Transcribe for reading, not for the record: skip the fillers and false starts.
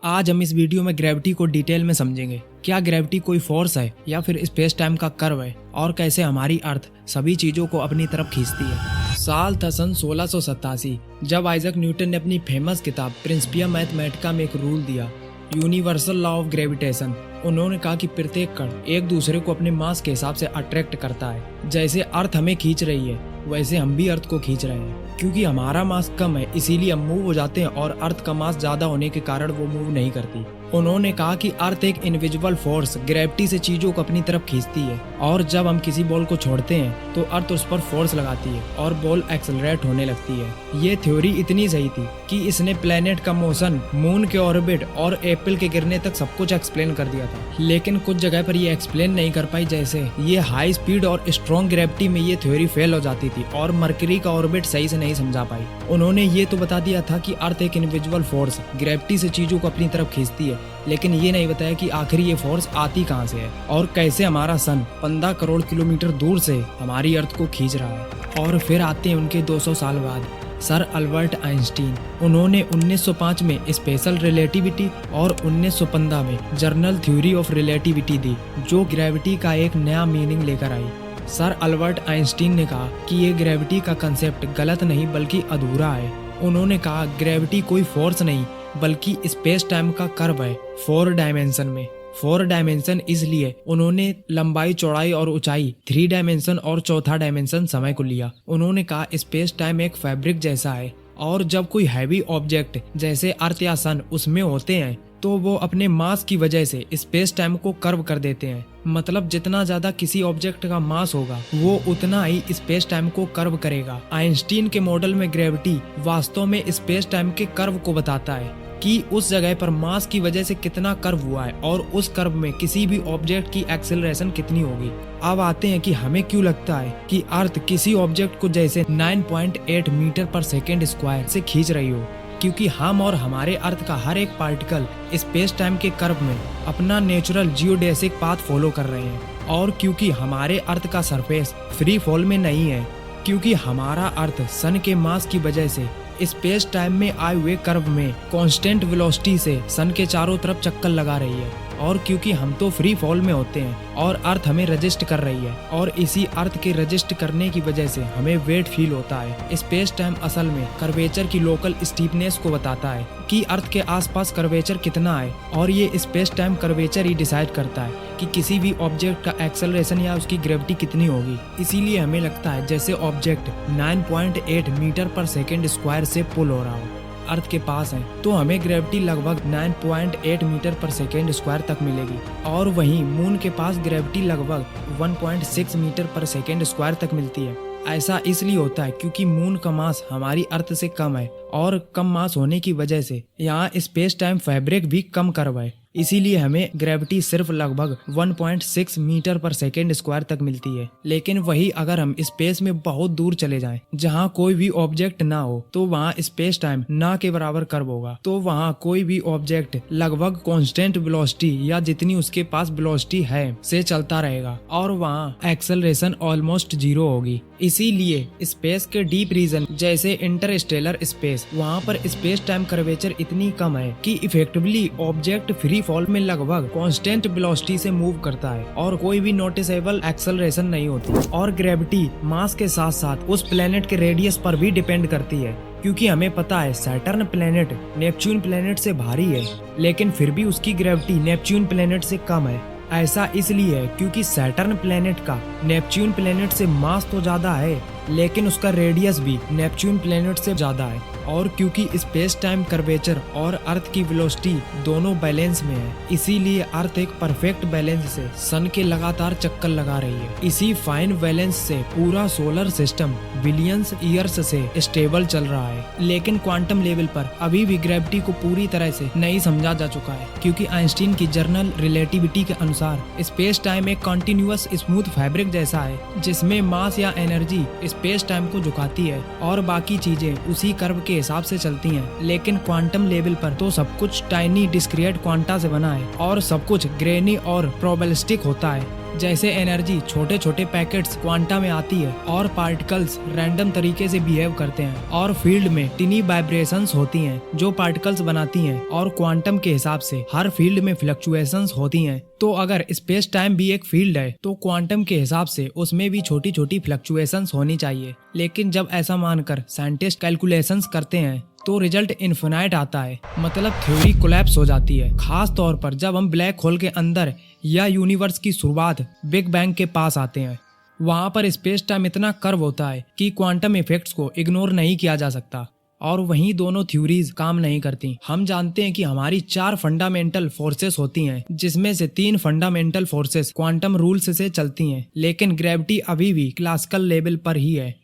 आज हम इस वीडियो में ग्रेविटी को डिटेल में समझेंगे। क्या ग्रेविटी कोई फोर्स है या फिर स्पेस टाइम का कर्व है, और कैसे हमारी अर्थ सभी चीजों को अपनी तरफ खींचती है। साल था सन 1687, जब आइजक न्यूटन ने अपनी फेमस किताब प्रिंसिपिया मैथमेटिका में एक रूल दिया, यूनिवर्सल लॉ ऑफ ग्रेविटेशन। उन्होंने कहा कि प्रत्येक कण एक दूसरे को अपने मास के हिसाब से अट्रैक्ट करता है। जैसे अर्थ हमें खींच रही है, वैसे हम भी अर्थ को खींच रहे हैं। क्योंकि हमारा मास कम है, इसीलिए हम मूव हो जाते हैं, और अर्थ का मास ज्यादा होने के कारण वो मूव नहीं करती। उन्होंने कहा कि अर्थ एक इनविजिबल फोर्स ग्रेविटी से चीजों को अपनी तरफ खींचती है, और जब हम किसी बॉल को छोड़ते हैं तो अर्थ उस पर फोर्स लगाती है और बॉल एक्सेलरेट होने लगती है। ये थ्योरी इतनी सही थी कि इसने प्लेनेट का मोशन, मून के ऑर्बिट और एप्पल के गिरने तक सब कुछ एक्सप्लेन कर दिया था। लेकिन कुछ जगह पर ये एक्सप्लेन नहीं कर पाई, जैसे ये हाई स्पीड और स्ट्रॉन्ग ग्रेविटी में ये थ्योरी फेल हो जाती थी, और मरकरी का ऑर्बिट सही से नहीं समझा पाई। उन्होंने ये तो बता दिया था कि अर्थ एक इनविजिबल फोर्स ग्रेविटी से चीजों को अपनी तरफ खींचती है, लेकिन ये नहीं बताया कि आखिर ये फोर्स आती कहाँ से है, और कैसे हमारा सन 15 करोड़ किलोमीटर दूर से हमारी अर्थ को खींच रहा है। और फिर आते हैं उनके 200 साल बाद, सर अल्बर्ट आइंस्टीन। उन्होंने 1905 में स्पेशल रिलेटिविटी और 1915 में जर्नल थ्योरी ऑफ रिलेटिविटी दी, जो ग्रेविटी का एक नया मीनिंग लेकर आई। सर अल्बर्ट आइंस्टीन ने कहा कि ये ग्रेविटी का कंसेप्ट गलत नहीं बल्कि अधूरा है। उन्होंने कहा ग्रेविटी कोई फोर्स नहीं बल्कि स्पेस टाइम का कर्व है 4 डायमेंशन में। 4 डायमेंशन इसलिए उन्होंने लंबाई, चौड़ाई और ऊंचाई 3 डायमेंशन और चौथा डायमेंशन समय को लिया। उन्होंने कहा स्पेस टाइम एक फैब्रिक जैसा है, और जब कोई हैवी ऑब्जेक्ट जैसे अर्थ या सन उसमें होते हैं तो वो अपने मास की वजह से स्पेस टाइम को कर्व कर देते हैं। मतलब जितना ज्यादा किसी ऑब्जेक्ट का मास होगा वो उतना ही स्पेस टाइम को कर्व करेगा। आइंस्टीन के मॉडल में ग्रेविटी वास्तव में स्पेस टाइम के कर्व को बताता है कि उस जगह पर मास की वजह से कितना कर्व हुआ है, और उस कर्व में किसी भी ऑब्जेक्ट की एक्सेलरेशन कितनी होगी। अब आते हैं कि हमें क्यों लगता है कि अर्थ किसी ऑब्जेक्ट को जैसे 9.8 मीटर पर सेकेंड स्क्वायर से खींच रही हो, क्योंकि हम और हमारे अर्थ का हर एक पार्टिकल स्पेस टाइम के कर्व में अपना नेचुरल जियोडेसिक पाथ फॉलो कर रहे हैं, और क्योंकि हमारे अर्थ का सरफेस फ्री फॉल में नहीं है, क्योंकि हमारा अर्थ सन के मास की वजह से स्पेस टाइम में आए हुए कर्व में कांस्टेंट वेलोसिटी से सन के चारों तरफ चक्कर लगा रही है, और क्योंकि हम तो फ्री फॉल में होते हैं और अर्थ हमें रजिस्ट कर रही है, और इसी अर्थ के रजिस्ट करने की वजह से हमें वेट फील होता है। स्पेस टाइम असल में कर्वेचर की लोकल स्टीफनेस को बताता है कि अर्थ के आसपास कर्वेचर कितना है, और ये स्पेस टाइम कर्वेचर ही डिसाइड करता है कि किसी भी ऑब्जेक्ट का एक्सेलरेशन या उसकी ग्रेविटी कितनी होगी। इसीलिए हमें लगता है जैसे ऑब्जेक्ट 9.8 मीटर पर सेकेंड स्क्वायर से पुल हो रहा हो अर्थ के पास है, तो हमें ग्रेविटी लगभग 9.8 मीटर पर सेकेंड स्क्वायर तक मिलेगी, और वहीं मून के पास ग्रेविटी लगभग 1.6 मीटर पर सेकेंड स्क्वायर तक मिलती है। ऐसा इसलिए होता है क्योंकि मून का मास हमारी अर्थ से कम है, और कम मास होने की वजह से यहाँ स्पेस टाइम फैब्रिक भी कम कर्व है। इसीलिए हमें ग्रेविटी सिर्फ लगभग 1.6 मीटर पर सेकेंड स्क्वायर तक मिलती है। लेकिन वही अगर हम स्पेस में बहुत दूर चले जाएं, जहाँ कोई भी ऑब्जेक्ट ना हो, तो वहाँ स्पेस टाइम ना के बराबर कर्व होगा। तो वहाँ कोई भी ऑब्जेक्ट लगभग कांस्टेंट वेलोसिटी या जितनी उसके पास वेलोसिटी है से चलता रहेगा, और वहाँ एक्सेलरेशन ऑलमोस्ट 0 होगी। इसीलिए स्पेस के डीप रीजन जैसे इंटरस्टेलर स्पेस, वहाँ पर स्पेस टाइम कर्वेचर इतनी कम है कि इफेक्टिवली ऑब्जेक्ट फ्री फॉल में लगभग कांस्टेंट वेलोसिटी से मूव करता है, और कोई भी नोटिसेबल एक्सेलरेशन नहीं होती। और ग्रेविटी मास के साथ साथ उस प्लेनेट के रेडियस पर भी डिपेंड करती है, क्योंकि हमें पता है सैटर्न प्लेनेट नेपच्यून प्लेनेट से भारी है, लेकिन फिर भी उसकी ग्रेविटी नेपच्यून प्लेनेट से कम है। ऐसा इसलिए है क्योंकि सैटर्न प्लेनेट का नेपच्यून प्लेनेट से मास तो ज्यादा है, लेकिन उसका रेडियस भी नेपच्यून प्लेनेट से ज्यादा है, और क्योंकि स्पेस टाइम कर्वेचर और अर्थ की वेलोसिटी दोनों बैलेंस में है, इसीलिए अर्थ एक परफेक्ट बैलेंस से सन के लगातार चक्कर लगा रही है। इसी फाइन बैलेंस से पूरा सोलर सिस्टम बिलियंस ईयर्स से स्टेबल चल रहा है। लेकिन क्वांटम लेवल पर अभी भी ग्रेविटी को पूरी तरह से नहीं समझा जा चुका है, क्योंकि आइंस्टीन की जर्नल रिलेटिविटी के अनुसार स्पेस टाइम एक कंटिन्यूअस स्मूथ फैब्रिक जैसा है, जिसमें मास या एनर्जी स्पेस टाइम को झुकाती है, और बाकी चीजें उसी कर्व के हिसाब से चलती हैं। लेकिन क्वांटम लेवल पर तो सब कुछ टाइनी डिस्क्रिएट क्वांटा से बना है, और सब कुछ ग्रेनी और प्रोबेबिलिस्टिक होता है। जैसे एनर्जी छोटे छोटे पैकेट्स क्वांटा में आती है और पार्टिकल्स रैंडम तरीके से बिहेव करते हैं, और फील्ड में टिनी वाइब्रेशंस होती हैं जो पार्टिकल्स बनाती हैं, और क्वांटम के हिसाब से हर फील्ड में फ्लक्चुएशंस होती हैं। तो अगर स्पेस टाइम भी एक फील्ड है तो क्वांटम के हिसाब से उसमें भी छोटी छोटी फ्लक्चुएशंस होनी चाहिए। लेकिन जब ऐसा मानकर साइंटिस्ट कैलकुलेशंस करते हैं तो रिजल्ट इन्फिनाइट आता है, मतलब थ्योरी कोलैप्स हो जाती है। खास तौर पर जब हम ब्लैक होल के अंदर या यूनिवर्स की शुरुआत बिग बैंग के पास आते हैं, वहाँ पर स्पेस टाइम इतना कर्व होता है कि क्वांटम इफेक्ट्स को इग्नोर नहीं किया जा सकता, और वहीं दोनों थ्योरीज काम नहीं करती। हम जानते हैं कि हमारी 4 फंडामेंटल फोर्सेस होती हैं, जिसमें से 3 फंडामेंटल फोर्सेस क्वांटम रूल्स से चलती हैं, लेकिन ग्रेविटी अभी भी क्लासिकल लेवल पर ही है।